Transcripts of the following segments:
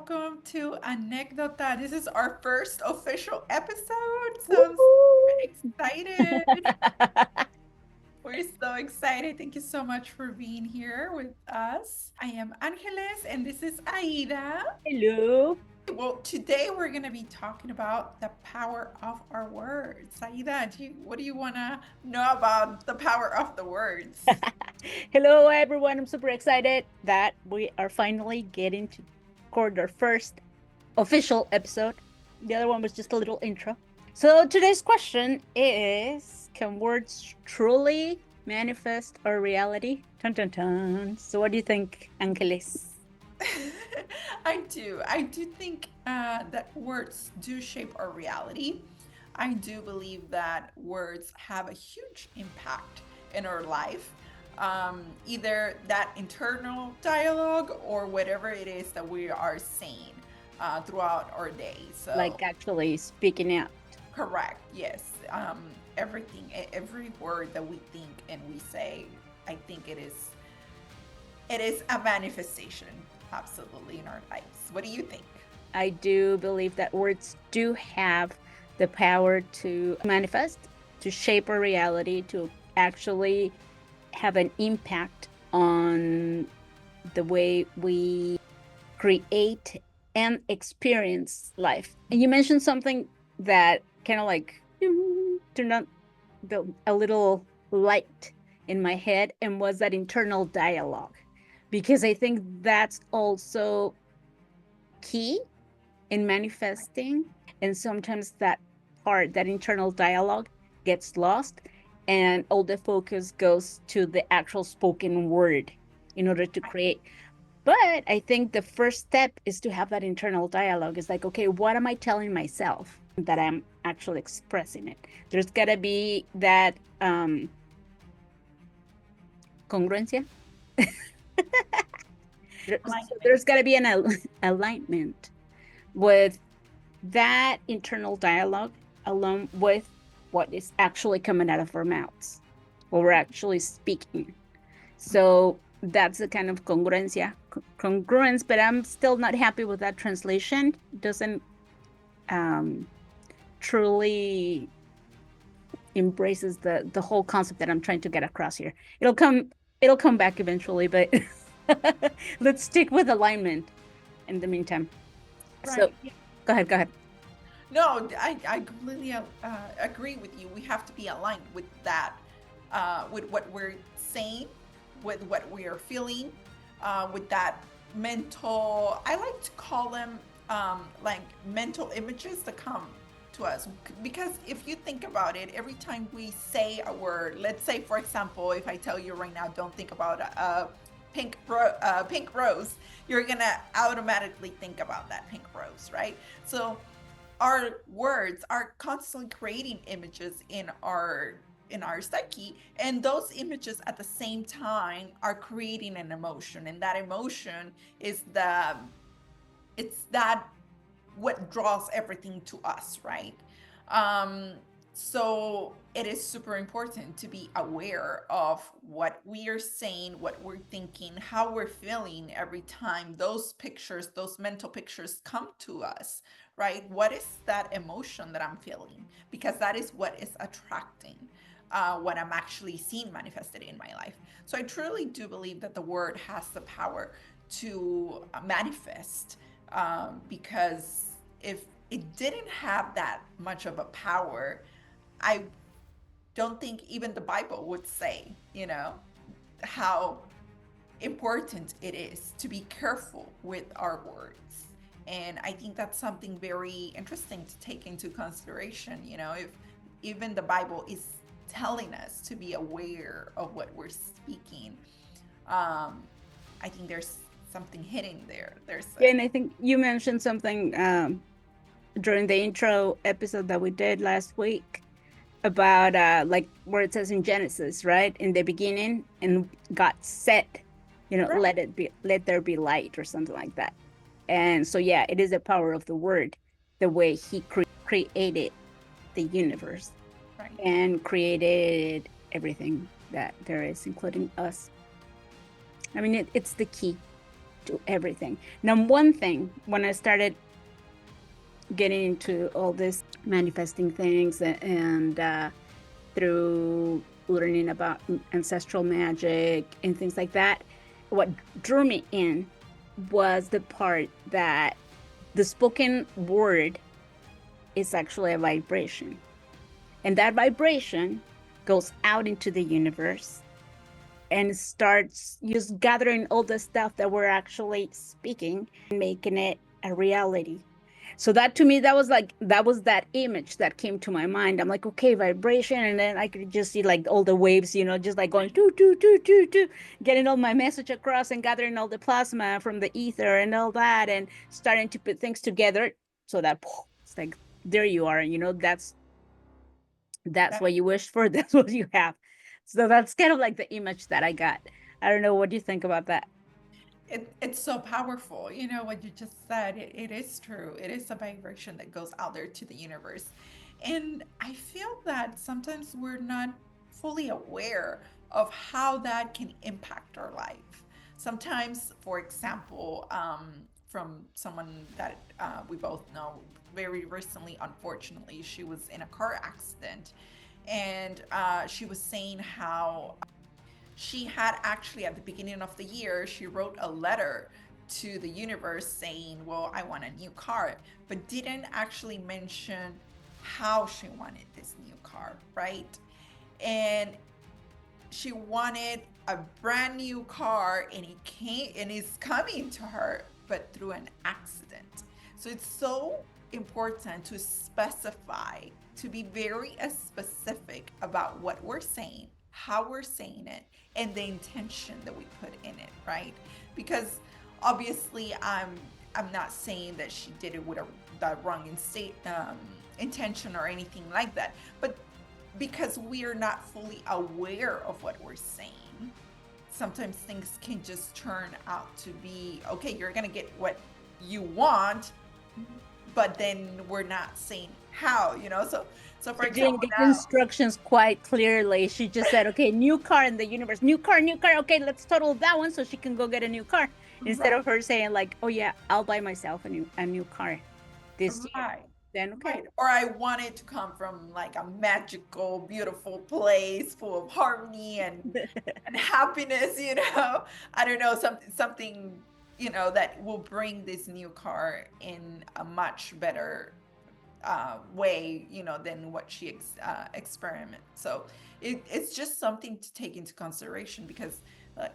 welcome to Anékdota. This is our first official episode, so I'm super Woohoo! excited. We're so excited. Thank you so much for being here with us. I am Angeles, and this is Aida. Hello. Well, today we're going to be talking about the power of our words. Aida, what do you want to know about the power of the words? Hello, everyone. I'm super excited that we are finally getting to record our first official episode. The other one was just a little intro. So today's question is, can words truly manifest our reality? Dun, dun, dun. So what do you think, Angeles? I do think that words do shape our reality. I do believe that words have a huge impact in our life. Either that internal dialogue or whatever it is that we are saying throughout our day. So, Like actually speaking out. correct, yes. Everything, every word that we think and we say, I think it is a manifestation, absolutely, in our lives. What do you think? I do believe that words do have the power to manifest, to shape our reality, to actually have an impact on the way we create and experience life. And you mentioned something that kind of like turned on a little light in my head, and was that internal dialogue. Because I think that's also key in manifesting. And sometimes that part, that internal dialogue, gets lost, and all the focus goes to the actual spoken word in order to create. But I think the first step is to have that internal dialogue. It's like, okay, what am I telling myself that I'm actually expressing it? There's got to be that congruencia. So Alignment. there's got to be an alignment with that internal dialogue along with what is actually coming out of our mouths, what we're actually speaking. So that's the kind of congruence, but I'm still not happy with that translation. It doesn't um, truly embraces the whole concept that I'm trying to get across here. It'll come back eventually, but let's stick with alignment in the meantime. So Right. Yeah. go ahead. No, I completely agree with you. We have to be aligned with that, with what we're saying, with what we are feeling, with that mental, I like to call them like mental images that come to us. Because if you think about it, every time we say a word, let's say, for example, if I tell you right now, don't think about a pink rose, you're gonna automatically think about that pink rose, right? So our words are constantly creating images in our psyche, and those images at the same time are creating an emotion, and that emotion is the it's that what draws everything to us, right? um so it is super important to be aware of what we are saying, what we're thinking, how we're feeling every time those pictures, those mental pictures come to us, right? What is that emotion that I'm feeling? Because that is what is attracting what I'm actually seeing manifested in my life. So I truly do believe that the word has the power to manifest, because if it didn't have that much of a power, I don't think even the Bible would say, how important it is to be careful with our words. And I think that's something very interesting to take into consideration. If even the Bible is telling us to be aware of what we're speaking, um, I think there's something hidden there. There's Yeah, and I think you mentioned something during the intro episode that we did last week about like where it says in Genesis, right? In the beginning, and God said, right. let there be light or something like that. And so yeah, it is the power of the word, the way he created the universe Right. and created everything that there is, including us. I mean, it's the key. to everything. Now, one thing, when I started getting into all this manifesting things and through learning about ancestral magic and things like that, what drew me in was the part that the spoken word is actually a vibration. And that vibration goes out into the universe and starts just gathering all the stuff that we're actually speaking and making it a reality. So that to me, that was that image that came to my mind. I'm like, okay, vibration, and then I could just see like all the waves, just like going doo doo doo doo doo, getting all my message across and gathering all the plasma from the ether and all that, and starting to put things together so that it's like there you are, that's what you wished for, that's what you have. So that's kind of like the image that I got. I don't know, what do you think about that? It's so powerful. You know what you just said, it is true. It is a vibration that goes out there to the universe. And I feel that sometimes we're not fully aware of how that can impact our life. Sometimes, for example, from someone that we both know very recently, unfortunately, she was in a car accident. And she was saying how she had actually at the beginning of the year, she wrote a letter to the universe saying, well, I want a new car, but didn't actually mention how she wanted this new car, right? And she wanted a brand new car, and it came and it's coming to her, but through an accident. So it's so important to specify, to be very specific about what we're saying, how we're saying it, and the intention that we put in it, right? Because obviously I'm not saying that she did it with the wrong intention or anything like that, but because we are not fully aware of what we're saying, sometimes things can just turn out to be okay, you're going to get what you want, but then we're not saying how, so for She didn't example get instructions quite clearly. She just said, okay, new car in the universe, new car, new car. Okay, let's total that one so she can go get a new car. now, Instead of her saying, like, oh, yeah, I'll buy myself a new car this year. right. Then, okay. Right. Or I want it to come from like a magical, beautiful place full of harmony and happiness, I don't know, something, that will bring this new car in a much better way, than what she experiment. So it's just something to take into consideration because,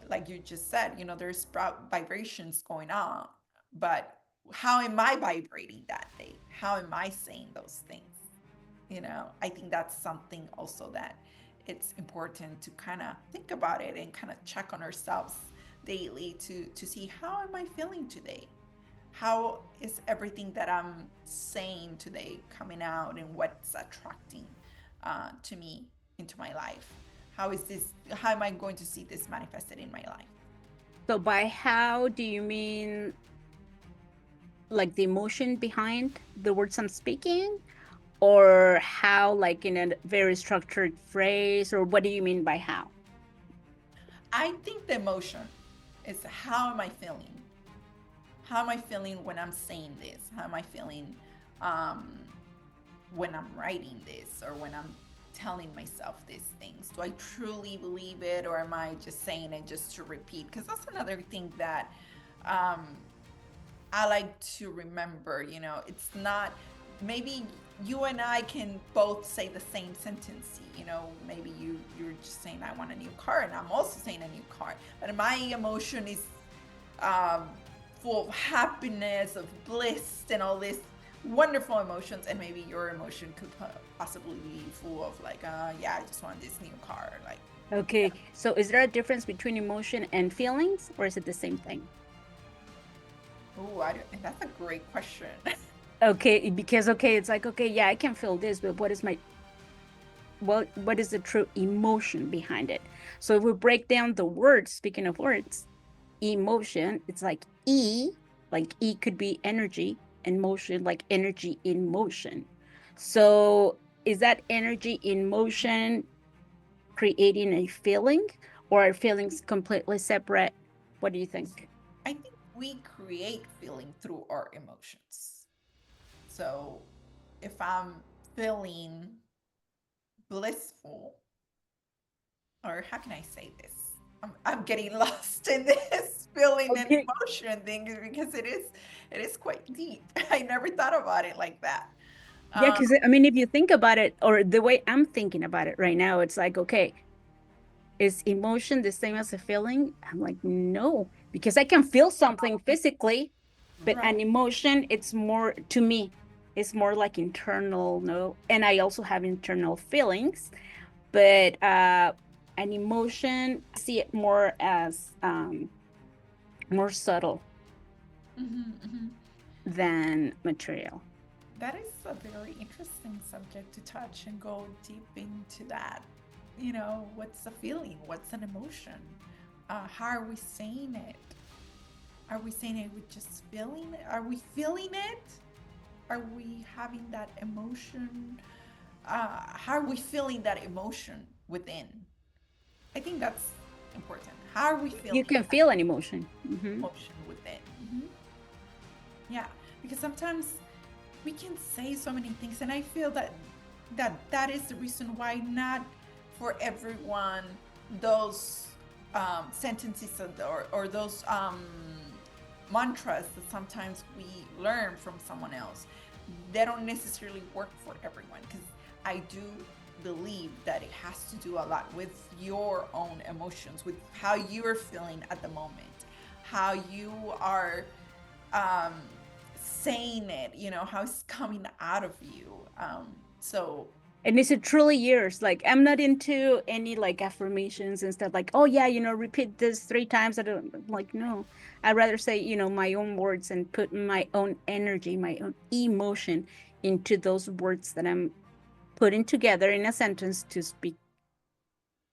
like you just said, there's vibrations going on, but how am I vibrating that day? How am I saying those things? I think that's something also that it's important to kind of think about it and kind of check on ourselves daily to see how am I feeling today? How is everything that I'm saying today coming out and what's attracting to me into my life? How am I going to see this manifested in my life? So, by how do you mean like the emotion behind the words I'm speaking? Or how, like in a very structured phrase? Or what do you mean by how? I think the emotion is how am I feeling? How am I feeling when I'm saying this? How am I feeling um, when I'm writing this or when I'm telling myself these things? Do I truly believe it or am I just saying it just to repeat? Because that's another thing that um, I like to remember, it's not maybe you and I can both say the same sentence, maybe you're just saying I want a new car and I'm also saying a new car, but my emotion is um, full of happiness, of bliss, and all these wonderful emotions. And maybe your emotion could possibly be full of like, yeah, I just want this new car. Like, Okay, so is there a difference between emotion and feelings, or is it the same thing? oh, that's a great question. Okay, because okay, it's like okay, yeah, I can feel this, but what is the true emotion behind it? So if we break down the words, speaking of words, emotion, it's like E could be energy, and motion, like energy in motion. So is that energy in motion creating a feeling, or are feelings completely separate? What do you think? I think we create feeling through our emotions. So if I'm feeling blissful, or how can I say this? I'm getting lost in this feeling and Okay. emotion thing because it is quite deep. I never thought about it like that. Yeah, Um, because I mean, if you think about it, or the way I'm thinking about it right now, it's like, okay, is emotion the same as a feeling? I'm like, no, because I can feel something physically, but right. an emotion, it's more to me, it's more like internal, no? And I also have internal feelings, but an emotion, I see it more as more subtle Hmm. than material. That is a very interesting subject to touch and go deep into that. What's a feeling? What's an emotion? How are we saying it? Are we saying it with just feeling it? Are we feeling it? Are we having that emotion? How are we feeling that emotion within? I think that's important. How are we You feeling can that feel an emotion. Hmm. emotion within? Yeah, because sometimes we can say so many things, and I feel that is the reason why not for everyone those sentences or those mantras that sometimes we learn from someone else, they don't necessarily work for everyone, because I do believe that it has to do a lot with your own emotions, with how you're feeling at the moment, how you are um, saying it, how it's coming out of you. So And is it truly yours? Like, I'm not into any like affirmations and stuff like, oh, yeah, repeat this 3 times. I don't like, no. I'd rather say, my own words and put my own energy, my own emotion into those words that I'm putting together in a sentence to speak,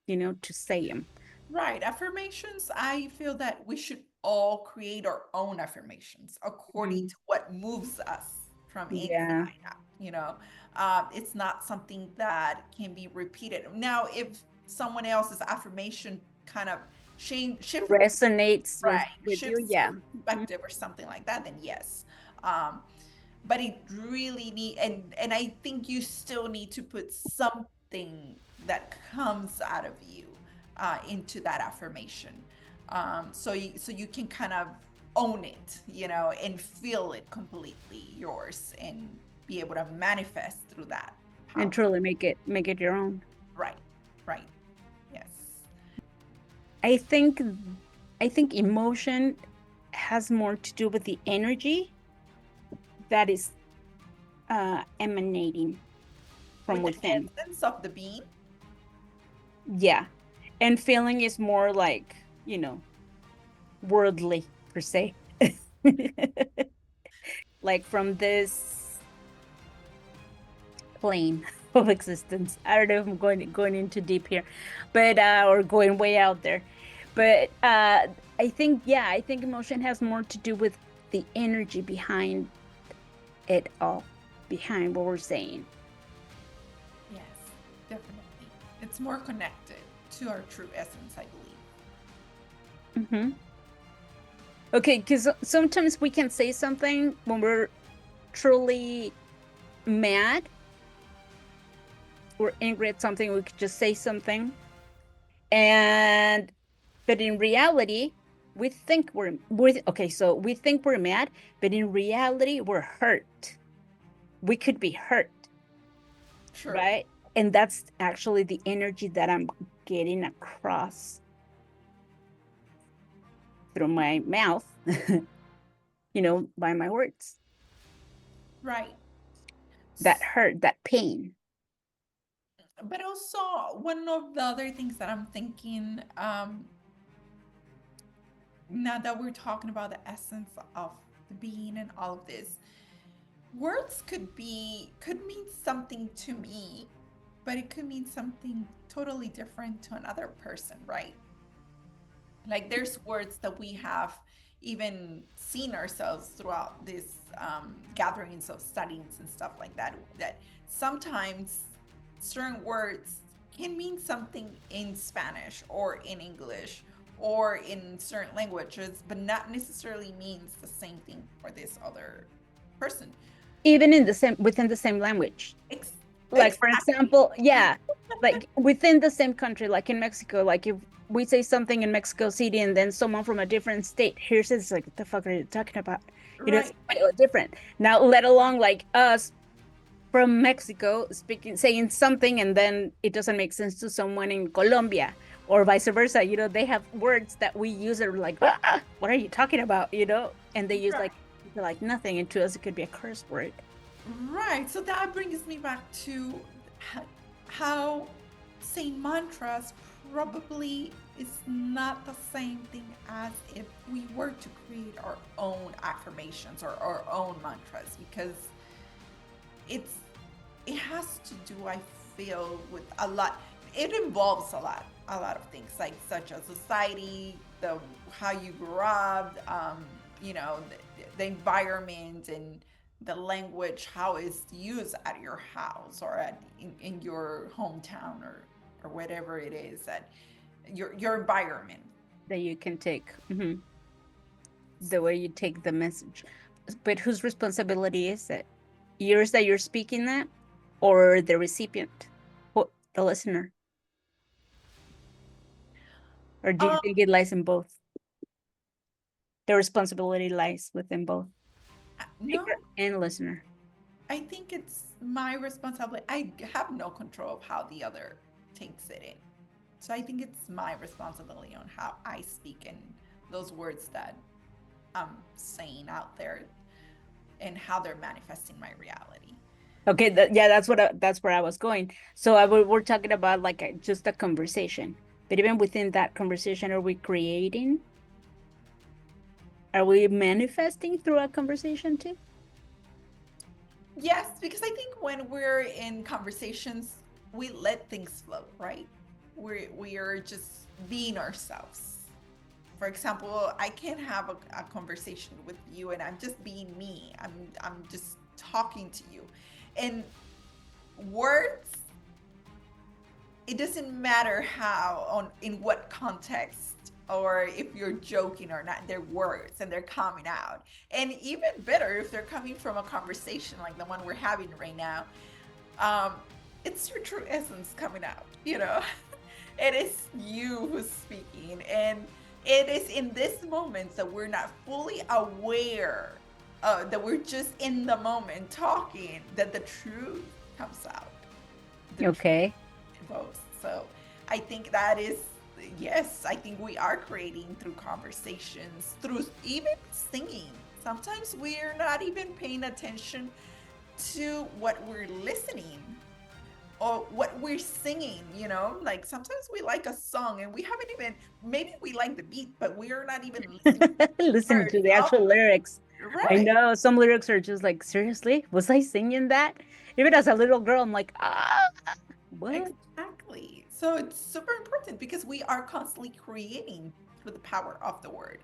to say them. right, affirmations, I feel that we should all create our own affirmations according Mhm. to what moves us from Yeah. inside out. It's not something that can be repeated. Now, if someone else's affirmation kind of shifts, Resonates with right, you. shifts Yeah. Mhm. perspective or something like that, then yes. But it really need, and I think you still need to put something that comes out of you into that affirmation, so you can kind of own it, and feel it completely yours, and be able to manifest through that And power. truly make it your own. Right, right, yes. I think I think emotion has more to do with the energy that is emanating from With the within. essence of the being. Yeah. And feeling is more like, worldly per se. Like from this plane of existence. I don't know if I'm going into deep here, but or going way out there. But I think emotion has more to do with the energy behind it all, behind what we're saying. Yes, definitely. It's more connected to our true essence, I believe. Hmm. Okay, because sometimes we can say something when we're truly mad or angry at something, we could just say something. And but in reality, we think we think we're mad, but in reality, we're hurt. We could be hurt, True. right? And that's actually the energy that I'm getting across through my mouth, by my words. Right. That hurt, that pain. But also, one of the other things that I'm thinking, now that we're talking about the essence of the being and all of this, words could mean something to me, but it could mean something totally different to another person, right? Like there's words that we have even seen ourselves throughout these gatherings of studies and stuff like that, that sometimes certain words can mean something in Spanish or in English or in certain languages, but not necessarily means the same thing for this other person. Even in the same, within the same language. Like, for Exactly. example, yeah, like within the same country, like in Mexico, like if we say something in Mexico City and then someone from a different state hears it, it's like, what the fuck are you talking about? It's Right. quite different. Now, let alone like us from Mexico speaking, saying something, and then it doesn't make sense to someone in Colombia or vice versa. They have words that we use are like, what are you talking about? And they use Right. like nothing, and to us it could be a curse word. Right. So that brings me back to how saying mantras probably is not the same thing as if we were to create our own affirmations or our own mantras, because it's it has to do, I feel, with a lot. It involves a lot of things, like such as society, the how you grew up, the environment and the language, how it's used at your house or in your hometown or whatever it is, that your environment. That you can take. The way you take the message. But whose responsibility is it? Yours that you're speaking that, or the recipient, the listener? Or do you Um, think it lies in both? The responsibility lies within both speaker no, and listener. I think it's my responsibility. I have no control of how the other takes it in. So I think it's my responsibility on how I speak and those words that I'm saying out there and how they're manifesting my reality. Okay, yeah, that's where I was going. So we're talking about like just a conversation, but even within that conversation, are we creating? Are we manifesting through a conversation too? Yes, because I think when we're in conversations, we let things flow, right? We are just being ourselves. For example, I can have a conversation with you and I'm just being me. I'm just talking to you. And words, it doesn't matter how on in what context or if you're joking or not, they're words and they're coming out. And even better if they're coming from a conversation like the one we're having right now. um it's your true essence coming out, it is you who's speaking, and it is in this moment that we're not fully aware, that we're just in the moment talking, that the truth comes out, the truth Okay. goes. So I think that is, yes, I think we are creating through conversations, through even singing. Sometimes we're not even paying attention to what we're listening or what we're singing, like sometimes we like a song and we haven't even, maybe we like the beat, but we are not even listening to the Listening words to the of actual lyrics. the I right. know some lyrics are just like, seriously, was I singing that? Even as a little girl, I'm like, what? Exactly. So it's super important because we are constantly creating through the power of the word.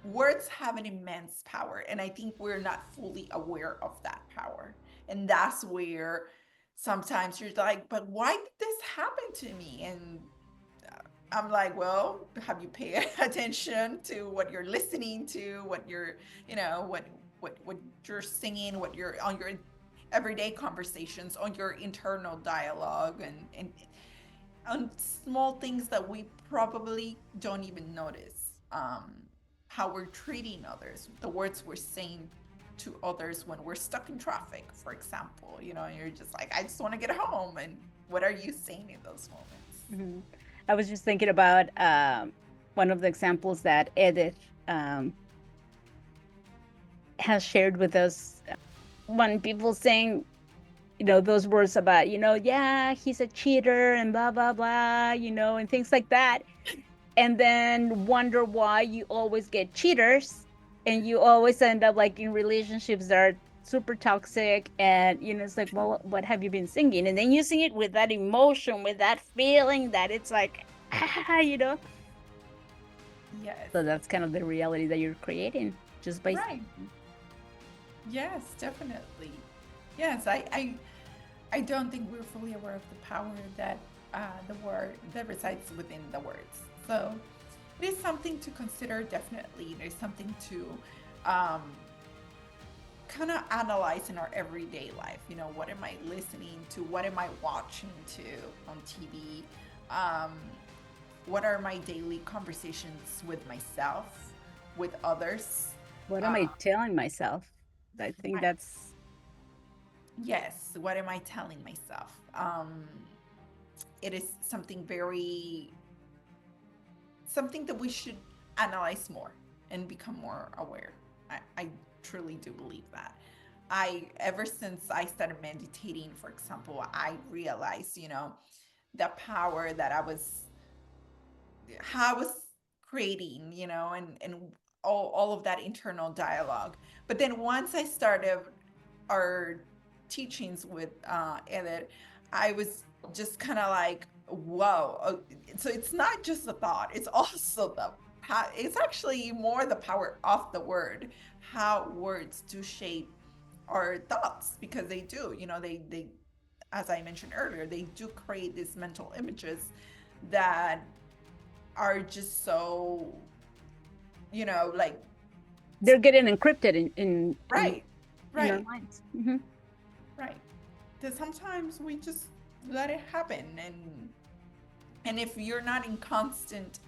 Words have an immense power, and I think we're not fully aware of that power. And that's where sometimes you're like, but why did this happen to me? And I'm like, well, have you paid attention to what you're listening to, what you're, what you're singing, what you're on your everyday conversations, on your internal dialogue, and on small things that we probably don't even notice. How we're treating others, the words we're saying to others when we're stuck in traffic, for example, and you're just like, I just want to get home. And what are you saying in those moments? Mhm. I was just thinking about one of the examples that Edith has shared with us. When people saying, those words about, yeah, he's a cheater and blah, blah, blah, and things like that. And then wonder why you always get cheaters and you always end up like in relationships that are super toxic. And, it's like, well, what have you been singing? And then you sing it with that emotion, with that feeling that it's like, Yes. So that's kind of the reality that you're creating just by Right. Yes, definitely. Yes, I don't think we're fully aware of the power that the word that resides within the words. So it is something to consider, definitely. There's something to um, kind of analyze in our everyday life. You know, what am I listening to? What am I watching to on TV? Um, what are my daily conversations with myself, with others? What am Uh, I telling myself? I think right. that's Yes, what am I telling myself? It is something something that we should analyze more and become more aware. I truly do believe that. Ever since I started meditating, for example, I realized, the power that how I was creating, and all of that internal dialogue. But then once I started our teachings with Edit, I was just kind of like, whoa. So it's not just a thought, it's also it's actually more the power of the word, how words do shape our thoughts, because they do, they as I mentioned earlier, they do create these mental images that are just so, like, they're getting encrypted right, in our right, minds. Hmm. right. That sometimes we just let it happen, and if you're not in constant,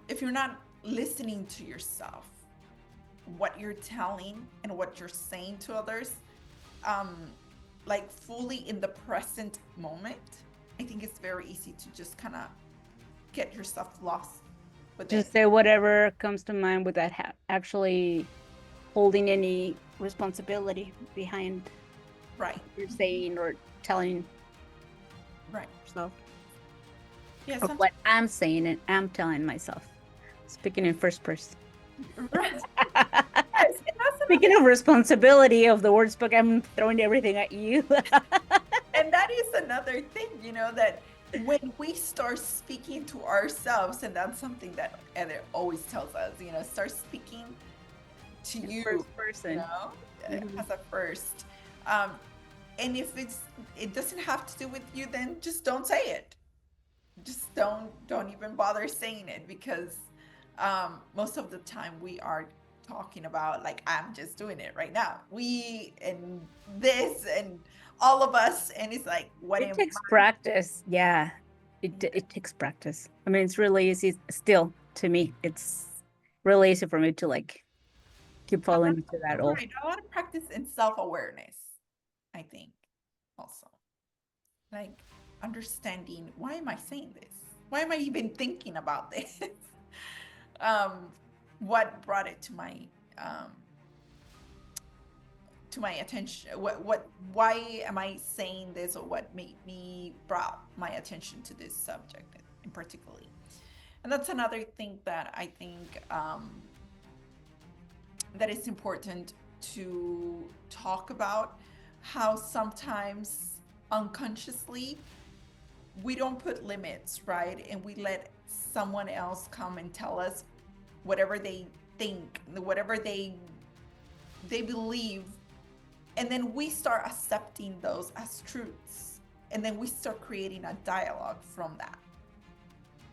if you're not listening to yourself, what you're telling and what you're saying to others, um, like fully in the present moment, I think it's very easy to just kind of get yourself lost within. Just say whatever comes to mind without actually holding any responsibility behind Right, what you're saying or telling right. yourself, Yeah, or sometimes. what I'm saying and I'm telling myself. Speaking in first person. Right. Yes, and that's Speaking another, of responsibility of the words book, I'm throwing everything at you. and that is another thing, that when we start speaking to ourselves, and that's something that Heather always tells us, start speaking to In you, first person. Mhm. as a first. Um, and if it doesn't have to do with you, then just don't say it. Just don't even bother saying it, because most of the time we are talking about, like, I'm just doing it right now, we and this and all of us, and it's like, what It am takes practice. Yeah. It takes practice. I mean, it's really easy still to me. It's really easy for me to like keep a falling lot, into that old. right, a lot of practice in self-awareness, I think, also, like, understanding, why am I saying this, why am I even thinking about this, um what brought it um to my attention, why am I saying this, or what made me brought my attention to this subject in particularly. And that's another thing that I think, that is important to talk about, how sometimes unconsciously we don't put limits, right, and we let someone else come and tell us whatever they think, whatever they believe, and then we start accepting those as truths, and then we start creating a dialogue from that.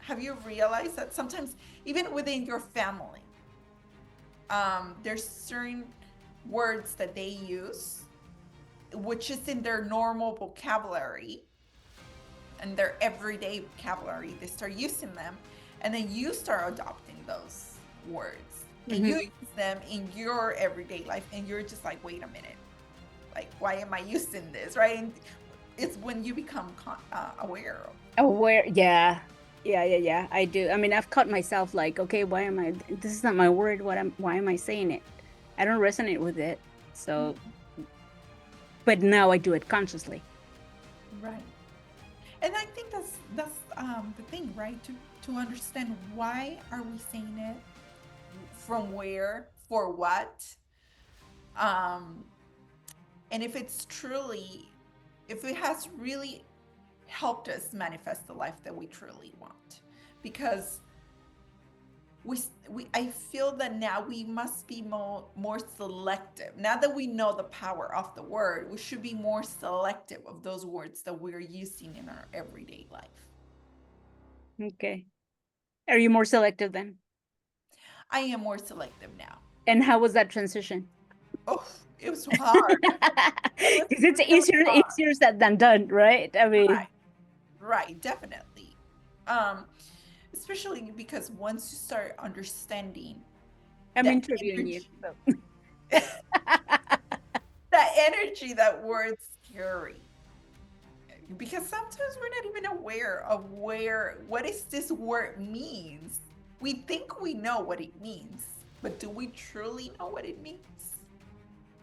Have you realized that sometimes even within your family, there's certain words that they use, which is in their normal vocabulary and their everyday vocabulary, they start using them, and then you start adopting those words and you Mhm. use them in your everyday life, and you're just like, wait a minute, like, why am I using this, right? And it's when you become aware of. Aware, yeah. Yeah. I do. I mean, I've caught myself like, okay, why am I, this is not my word. Why am I saying it? I don't resonate with it. So, but now I do it consciously. Right. And I think that's the thing, right? To understand, why are we saying it, from where, for what, um, and if it's truly, if it has really helped us manifest the life that we truly want, because we I feel that now we must be more selective. Now that we know the power of the word, we should be more selective of those words that we're using in our everyday life. Okay. Are you more selective then? I am more selective now. And how was that transition? Oh, it was hard. It was Because it's really hard. easier said than done, right? I mean, Right, definitely. Um, Especially because once you start understanding I'm the interviewing you. energy, So. the energy that words carry, because sometimes we're not even aware of what is this word means. We think we know what it means, but do we truly know what it means?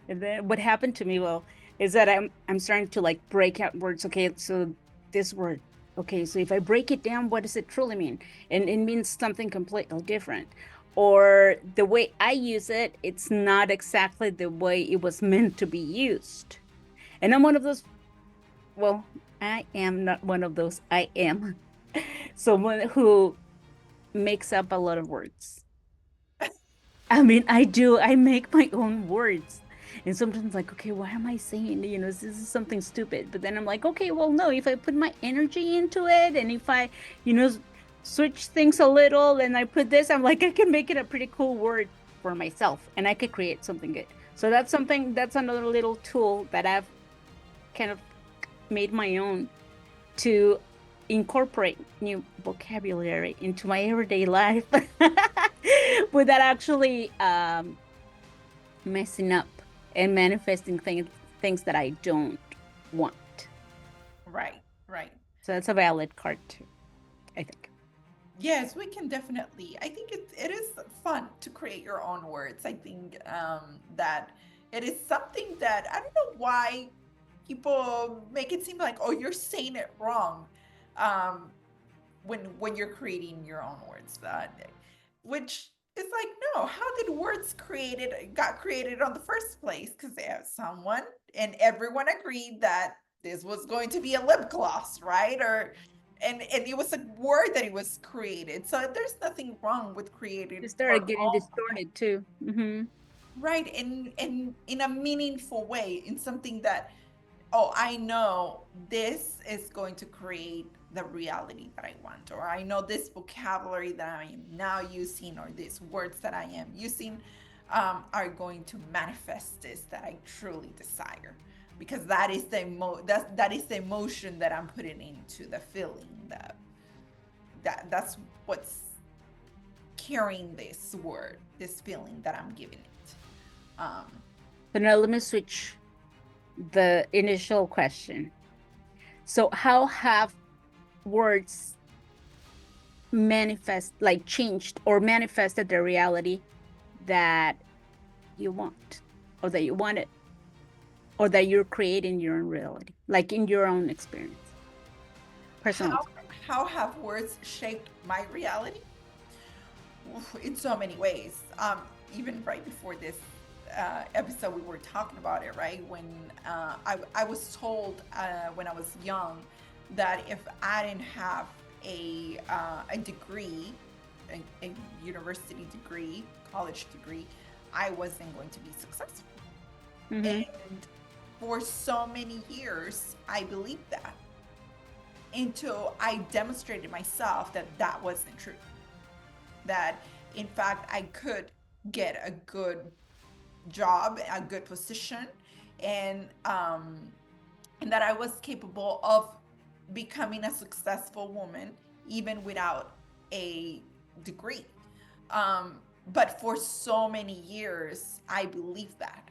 And then what happened to me, well, is that I'm starting to like break out words. Okay, so this word. Okay, so if I break it down, what does it truly mean? And it means something completely different. Or the way I use it, it's not exactly the way it was meant to be used. And I'm one of those, well, I am not one of those. I am someone who makes up a lot of words. I mean, I do. I make my own words. And sometimes like, okay, why am I saying, this is something stupid. But then I'm like, okay, well, no, if I put my energy into it and if I, you know, switch things a little and I put this, I'm like, I can make it a pretty cool word for myself and I could create something good. So that's another little tool that I've kind of made my own to incorporate new vocabulary into my everyday life without actually messing up and manifesting things that I don't want. Right, right. So that's a valid card too, I think. Yes, we can definitely. I think it is fun to create your own words. I think that it is something that I don't know why people make it seem like, oh, you're saying it wrong, um, when you're creating your own words. Which is like, no, how did words got created on the first place? Because someone and everyone agreed that this was going to be a lip gloss, right? Or and it was a word that it was created. So there's nothing wrong with creating It our started getting own, distorted too. right? In a meaningful way, in something that, oh, I know this is going to create the reality that I want, or I know this vocabulary that I am now using, or these words that I am using are going to manifest this that I truly desire. Because that is the emotion that I'm putting into the feeling, that's what's carrying this word, this feeling that I'm giving it. Um, So now let me switch the initial question. So how have words like changed or manifested the reality that you want or that you wanted or that you're creating your own reality, like in your own experience, personal how experience? how have words shaped my reality? In so many ways. Even right before this episode, we were talking about it, right? When I was told when I was young that if I didn't have a degree, a university degree, college degree, I wasn't going to be successful. Mm-hmm. And for so many years, I believed that until I demonstrated myself that that wasn't true, that in fact I could get a good job, a good position, and um and that I was capable of becoming a successful woman even without a degree. um but for so many years I believed that,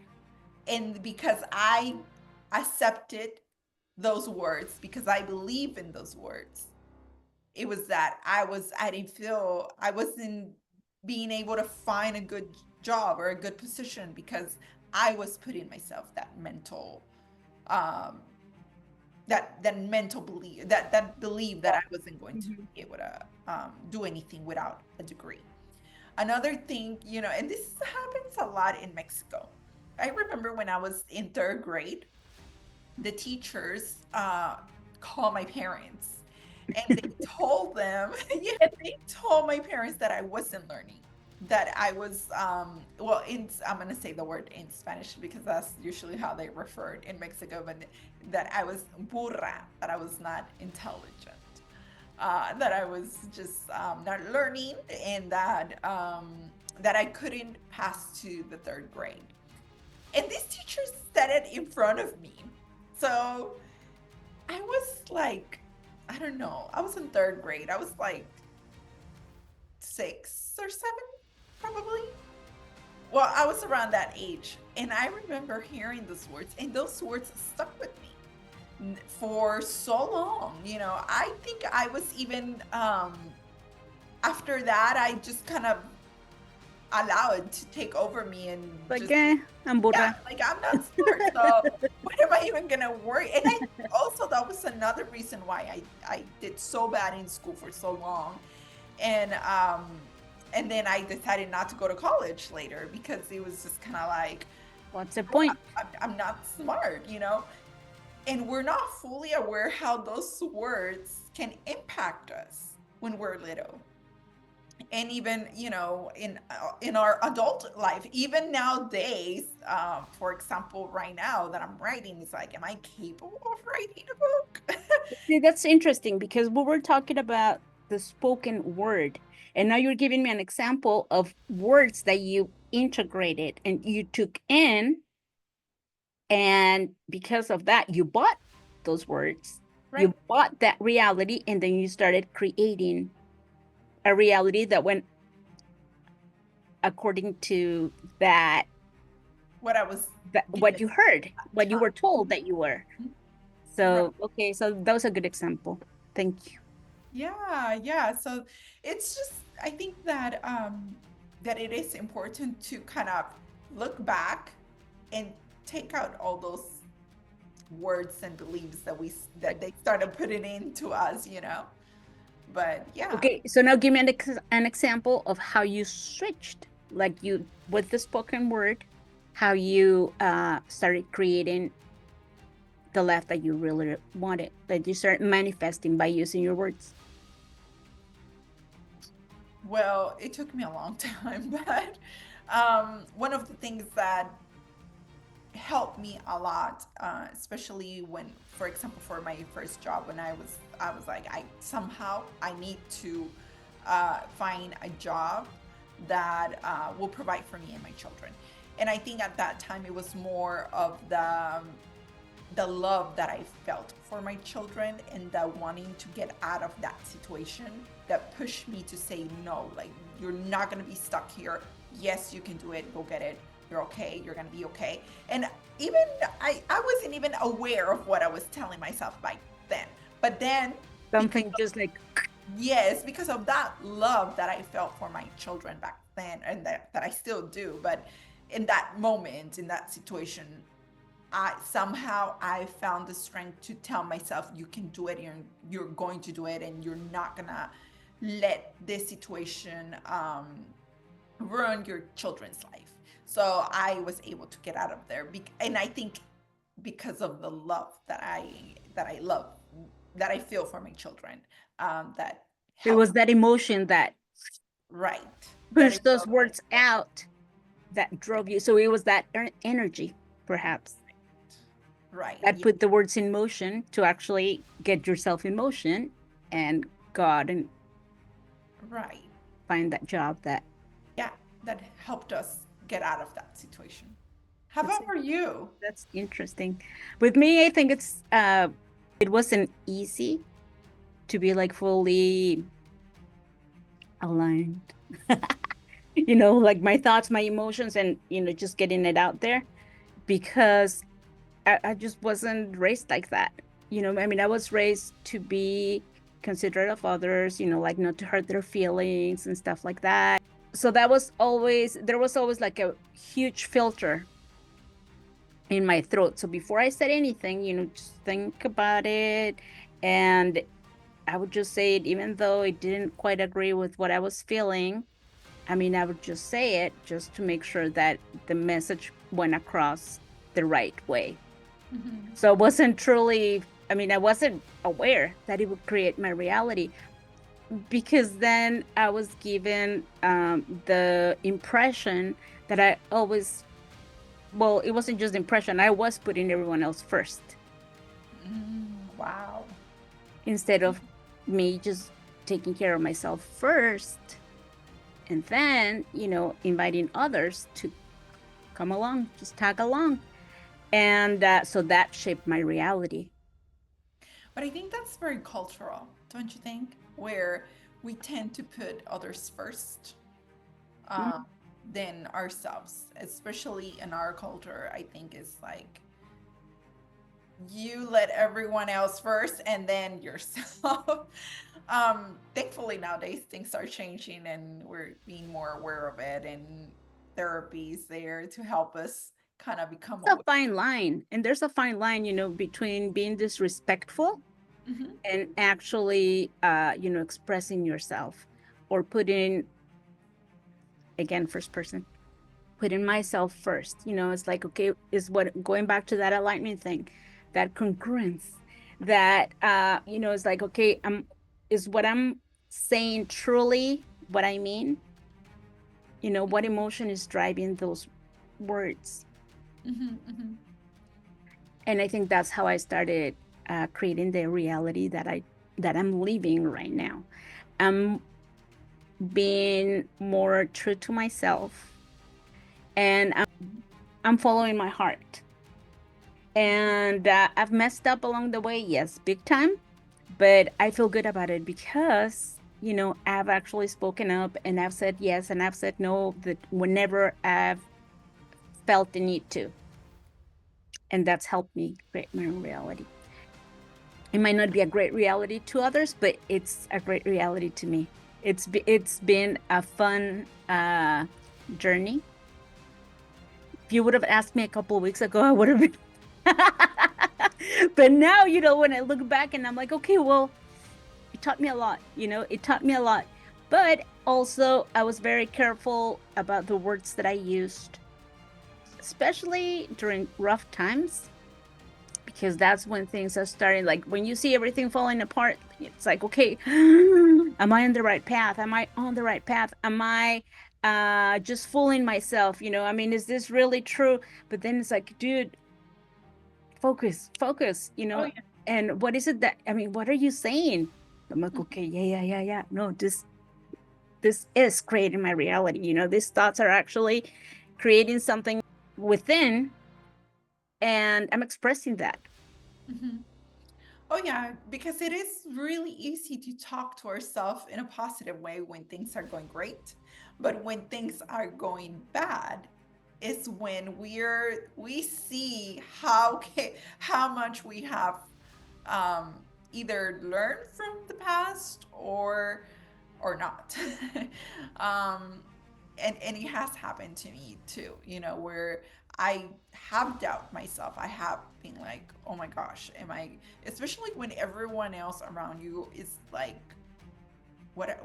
and because I accepted those words, because I believe in those words, it was that I didn't feel I wasn't being able to find a good job or a good position because I was putting myself um that mental belief, that belief that I wasn't going to Mm-hmm. be able to do anything without a degree. Another thing, and this happens a lot in Mexico. I remember when I was in third grade, the teachers call my parents, and they told them, yeah, they told my parents that I wasn't learning, that I was well, I'm gonna say the word in Spanish because that's usually how they refer it in Mexico, but that I was burra, that I was not intelligent. that I was just not learning, and that I couldn't pass to the third grade. And this teacher said it in front of me. So I was like, I don't know, I was in third grade. I was like 6 or 7, probably. Well, I was around that age. And I remember hearing those words, and those words stuck with me for so long. I think I was even, after that, I just kind of allowed to take over me and Like, just, I'm yeah, burra. like I'm not smart. So what am I even gonna worry? And I also, that was another reason why I did so bad in school for so long. And then I decided not to go to college later, because it was just kind of like, What's the point? I'm not smart. And we're not fully aware how those words can impact us when we're little, and even in our adult life, even nowadays. For example, right now that I'm writing, it's like, am I capable of writing a book? See, that's interesting because we were talking about the spoken word, and now you're giving me an example of words that you integrated and you took in, and because of that, you bought those words, Right. you bought that reality, and then you started creating a reality that went according to that, What I was what given you heard, at the what you time. were told that you were. Right. So, okay, so that was a good example. Thank you. Yeah, yeah. So it's just, I think that it is important to kind of look back and take out all those words and beliefs that they started putting into us. But yeah. Okay, so now give me an example of how you switched, like you with the spoken word, how you started creating the life that you really wanted, that you start manifesting by using your words. Well, it took me a long time, but one of the things that helped me a lot, especially when, for example, for my first job, when I was like, I need to find a job that will provide for me and my children. And I think at that time it was more of the love that I felt for my children, and the wanting to get out of that situation, that pushed me to say no. Like, you're not going to be stuck here. Yes, you can do it. Go get it. You're okay. You're going to be okay. And even I wasn't even aware of what I was telling myself back then. But then, because Something just like, yes, because of that love that I felt for my children back then, and that I still do. But in that moment, in that situation, I found the strength to tell myself, you can do it. You're going to do it, and you're not gonna let this situation ruin your children's life. So I was able to get out of there, and I think because of the love that I feel for my children, that it helped. was that emotion that Right. That pushed it those felt like, words out that drove you. So it was that energy, perhaps, right. that Yeah, put the words in motion to actually get yourself in motion and God and right. find that job that Yeah, that helped us get out of that situation. How that's about for you? that's interesting. With me, I think it wasn't easy to be like fully aligned. Like my thoughts, my emotions, and just getting it out there because I just wasn't raised like that. I mean, I was raised to be considerate of others, like not to hurt their feelings and stuff like that. So there was always like a huge filter in my throat. So before I said anything, just think about it. And I would just say it, even though it didn't quite agree with what I was feeling. I mean, I would just say it just to make sure that the message went across the right way. Mhm. So I wasn't truly, I mean, I wasn't aware that it would create my reality because then I was given the impression that I always, well, it wasn't just impression, I was putting everyone else first Wow. instead of me just taking care of myself first, and then, inviting others to come along, just tag along. And so that shaped my reality. But I think that's very cultural, don't you think? Where we tend to put others first Mm. uh, than ourselves, especially in our culture. I think it's like you let everyone else first and then yourself. Thankfully nowadays things are changing and we're being more aware of it, and therapies there to help us kind of become It's a aware. fine line. And there's a fine line, between being disrespectful Hmm. and actually, expressing yourself, or putting, again, first person, putting myself first. It's like, okay, is what going back to that alignment thing, that congruence, that, it's like, okay, is what I'm saying truly what I mean? What emotion is driving those words? Hmm. Hmm. And I think that's how I started creating the reality that I'm living right now. I'm being more true to myself, and I'm following my heart. And I've messed up along the way, yes, big time, but I feel good about it because, I've actually spoken up, and I've said yes and I've said no, that whenever I've felt the need to. And that's helped me create my own reality. It might not be a great reality to others, but it's a great reality to me. It's been a fun journey. If you would have asked me a couple of weeks ago, I would have been. But now, when I look back and I'm like, okay, well, it taught me a lot. It taught me a lot. But also, I was very careful about the words that I used, especially during rough times, because that's when things are starting. Like when you see everything falling apart, it's like, okay, am I on the right path? Am I on the right path? Am I just fooling myself? I mean, is this really true? But then it's like, dude, focus, focus, Oh yeah. and what is it that, I mean, what are you saying? I'm like, okay, yeah, yeah, yeah, yeah. No, this is creating my reality. These thoughts are actually creating something within, and I'm expressing that. Hmm. Oh yeah, because it is really easy to talk to ourselves in a positive way when things are going great. But when things are going bad, is when we see how much we have um, either learned from the past or not. um, and it has happened to me too, where I have doubt myself. I have been like, oh my gosh, am I, especially when everyone else around you is like, what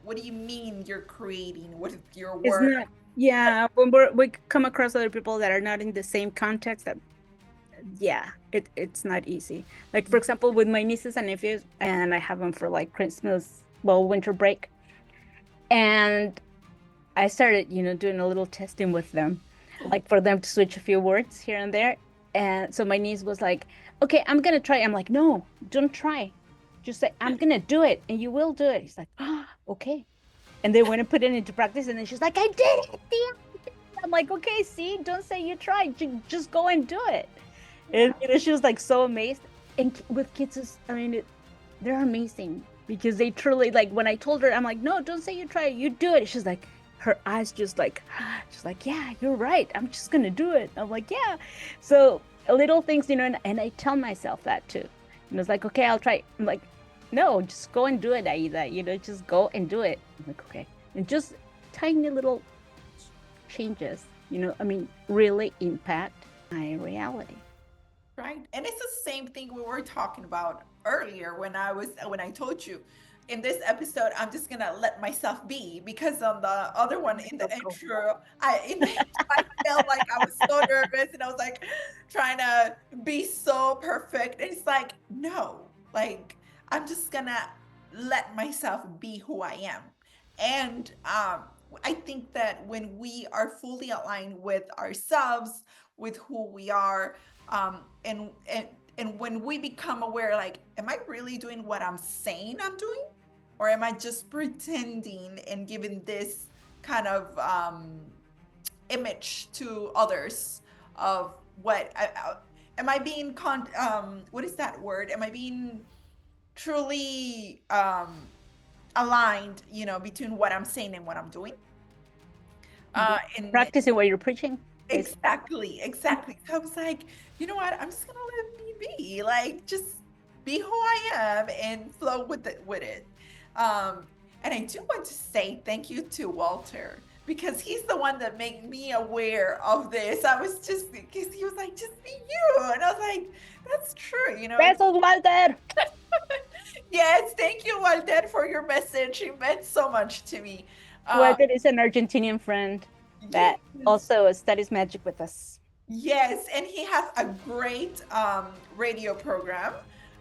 what do you mean you're creating? What is your It's work? not, yeah, when we come across other people that are not in the same context, that, yeah, it's not easy. Like, for example, with my nieces and nephews, and I have them for like Christmas, well, winter break. And I started, doing a little testing with them, like for them to switch a few words here and there. And so my niece was like, okay, I'm gonna try. I'm like, no, don't try. Just say, I'm gonna do it, and you will do it. He's like, ah, okay. And they went and put it into practice, and then she's like, I did it, Tia. I'm like, okay, see, don't say you tried. Just go and do it. And Yeah. she was like so amazed. And with kids, I mean, they're amazing because they truly, like, when I told her, I'm like, no, don't say you try it, you do it. She's like, her eyes just like, she's like, yeah, you're right. I'm just gonna do it. I'm like, yeah. So little things, and I tell myself that too. And it's like, okay, I'll try. I'm like, no, just go and do it, Aida. Just go and do it. I'm like, okay. And just tiny little changes, I mean, really impact my reality. Right. And it's the same thing we were talking about earlier when I told you in this episode I'm just gonna let myself be, because on the other one in the Go, go. intro I felt like I was so nervous and I was like trying to be so perfect. And it's like, no, like I'm just gonna let myself be who I am. And I think that when we are fully aligned with ourselves, with who we are, and when we become aware, like, am I really doing what I'm saying I'm doing? or am I just pretending and giving this kind of image to others of what am I being what is that word? Am I being truly aligned, between what I'm saying and what I'm doing? And Practicing what you're preaching, basically. exactly. So I was like, you know what? I'm just gonna let me be. Like, just be who I am and flow with it. And I do want to say thank you to Walter because he's the one that made me aware of this. I was just because he was like, just be you. And I was like, that's true, it's Besos, Walter! yes, thank you, Walter, for your message. It meant so much to me. Walter is an Argentinian friend that Yes. also studies magic with us. Yes, and he has a great radio program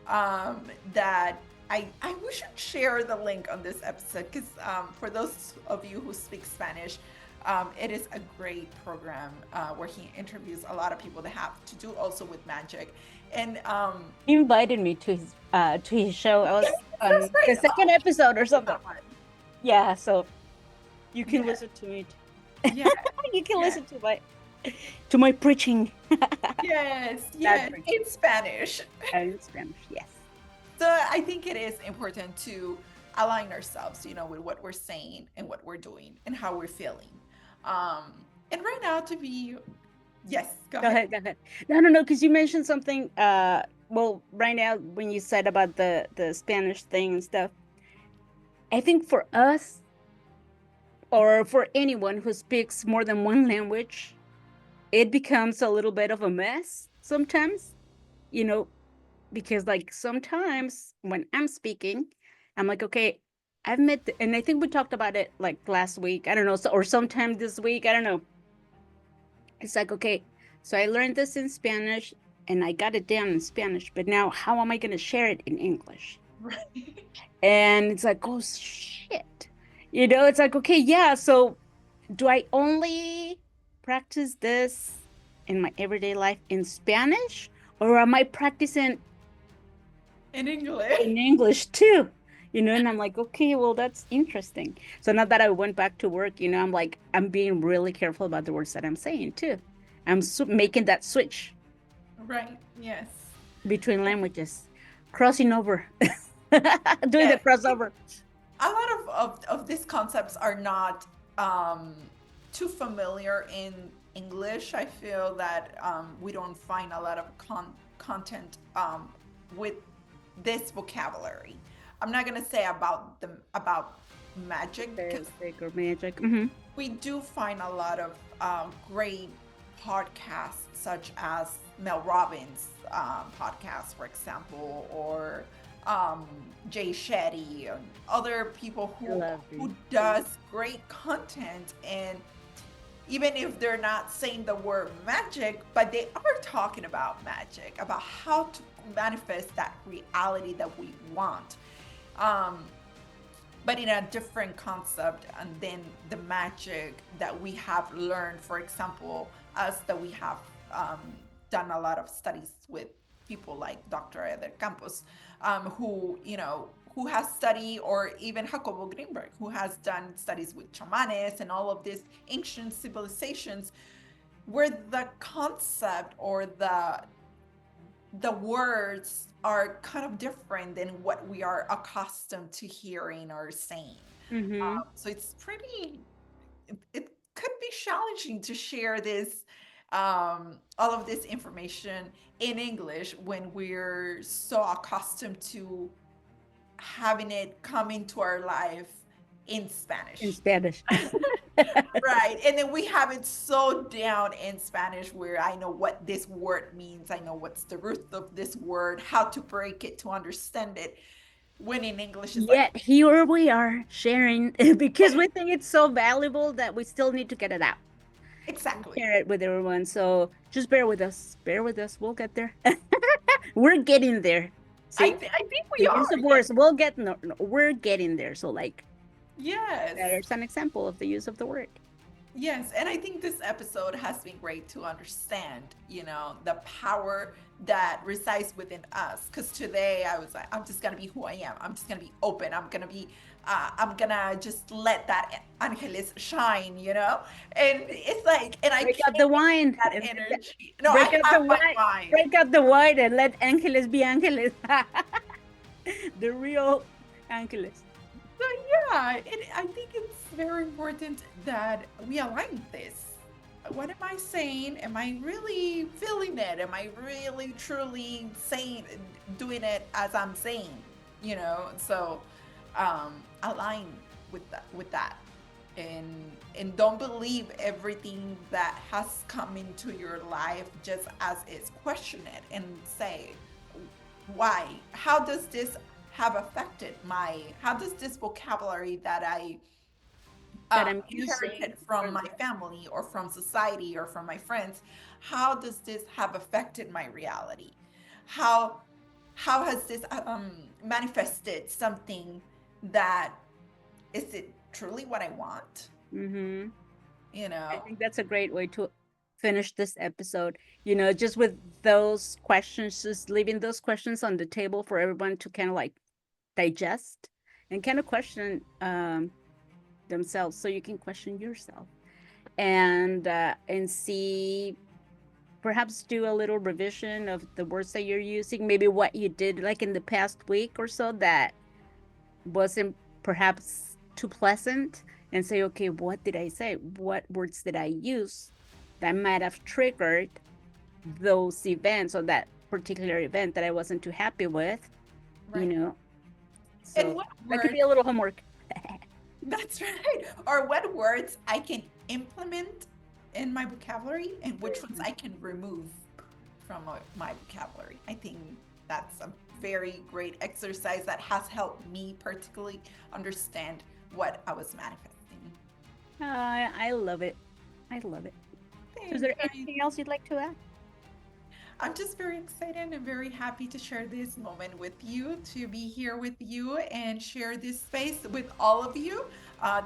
that I we should share the link on this episode because for those of you who speak Spanish, it is a great program where he interviews a lot of people that have to do also with magic. And He invited me to his show. I was yes, on that's the right. second Oh, episode or something. that one. Yeah, so you can Yeah, listen to me. yeah, You can yeah. listen to my preaching. Yes, Bad yes, preaching. in Spanish. In Spanish, yes. So I think it is important to align ourselves, with what we're saying and what we're doing and how we're feeling. And right now to be, yes, go Go ahead. ahead, go ahead. No, because you mentioned something. Well, right now when you said about the Spanish thing and stuff, I think for us or for anyone who speaks more than one language, it becomes a little bit of a mess sometimes, you know, because like sometimes when I'm speaking, I'm like, okay, I've met, and I think we talked about it like last week. I don't know, so, or sometime this week. I don't know. It's like, okay, so I learned this in Spanish and I got it down in Spanish, but now how am I going to share it in English? Right. And it's like, oh shit. It's like, okay, yeah, so do I only practice this in my everyday life in Spanish, or am I practicing In English. in English too? And I'm like, okay, well, that's interesting. So now that I went back to work, I'm like, I'm being really careful about the words that I'm saying too. I'm making that switch Right. Yes. between languages, crossing over, doing the Yes. crossover. A lot of these concepts are not too familiar in English. I feel that we don't find a lot of content with this vocabulary. I'm not gonna say about magic because Basic or magic. we do find a lot of great podcasts, such as Mel Robbins' podcast, for example, or um, Jay Shetty, and other people I love who it. does great content. And even if they're not saying the word magic, but they are talking about magic, about how to manifest that reality that we want. Um, but in a different concept, and then the magic that we have learned, for example, us that we have um, done a lot of studies with people like Dr. Eder Campos, who has studied, or even Jacobo Greenberg, who has done studies with chamanes and all of these ancient civilizations, where the concept or the words are kind of different than what we are accustomed to hearing or saying. Mm-hmm. So it's it could be challenging to share all of this information in English when we're so accustomed to having it come into our life in In Spanish. Spanish. Right. And then we have it so down in Spanish where I know what this word means. I know what's the root of this word, how to break it to understand it. When in English is like, Yet here we are sharing because we think it's so valuable that we still need to get it out and exactly. share it with everyone. So just bear with us. Bear with us. We'll get there. We're getting there. See, I think we the are. use of Yes. words, we'll get no, we're getting there. So like Yes. there's an example of the use of the word. Yes, and I think this episode has been great to understand, the power that resides within us. Because today I was like, I'm just gonna be who I am. I'm just gonna be open. I'm gonna just let that Angeles shine, And it's like, and I Break can't out the wine that and energy. No, break I out have the my wine. mind. Break out the wine and let Angeles be Angeles. The real Angeles. So yeah, I think it's very important that we align this. What am I saying? Am I really feeling it? Am I really truly saying, doing it as I'm saying? So align with that, and don't believe everything that has come into your life just as is. Question it and say, why? How does this have affected how does this vocabulary that I That I'm using inherited from for my this. family or from society or from my friends, how does this have affected my reality? How how has this manifested something that, is it truly what I want? Mm-hmm. You I know? think that's a great way to finish this episode. Just with those questions, just leaving those questions on the table for everyone to kind of like digest and kind of question themselves, so you can question yourself and see, perhaps do a little revision of the words that you're using, maybe what you did like in the past week or so that wasn't perhaps too pleasant, and say, okay, what did I say? What words did I use that might have triggered those events, or that particular event that I wasn't too happy with, you Right. know? And So what that could be words, a little homework. that's right, or what words I can implement in my vocabulary and which ones I can remove from my vocabulary. I think that's a very great exercise that has helped me particularly understand what I was manifesting. I love it. I love it. So is Thank there you. anything else you'd like to add? I'm just very excited and very happy to share this moment with you, to be here with you and share this space with all of you.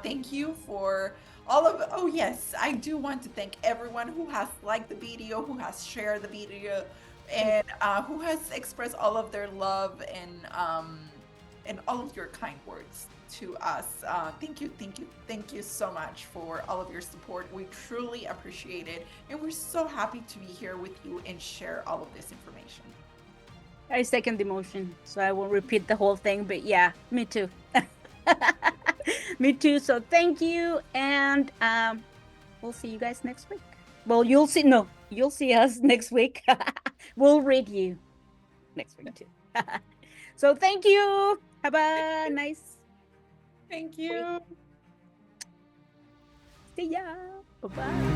Thank you for all of, oh yes, I do want to thank everyone who has liked the video, who has shared the video, Thank and who has expressed all of their love and all of your kind words to us. Thank you, thank you, thank you so much for all of your support. We truly appreciate it. And we're so happy to be here with you and share all of this information. I second the motion, so I won't repeat the whole thing, but yeah, me too. Me too. So thank you, and we'll see you guys next week. Well, you'll see us next week. We'll read you next week too. So thank you. Have a nice Thank week. you. See ya. Bye bye.